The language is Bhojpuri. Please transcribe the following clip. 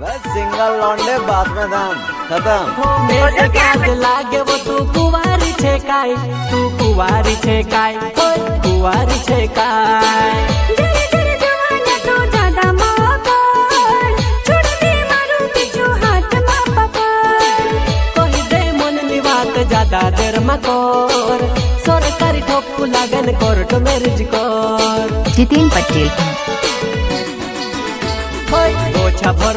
अबे सिंगल लौंडे बात में दाम खत्म। मेरे काज लागे वो तू कुवारी छे काय, तू कुवारी छे काय, ओए कुवारी छे काय। जरे जरे जवाना तो ज्यादा माकर, छोड़ दे मारू पीछू हाथ मा पकड़। कही दे मन नी बात ज्यादा देर मकोर, सरकारी ठोकू लागन कोर्ट मैरिज कोर। जितेन पटेल ओए ओछा भर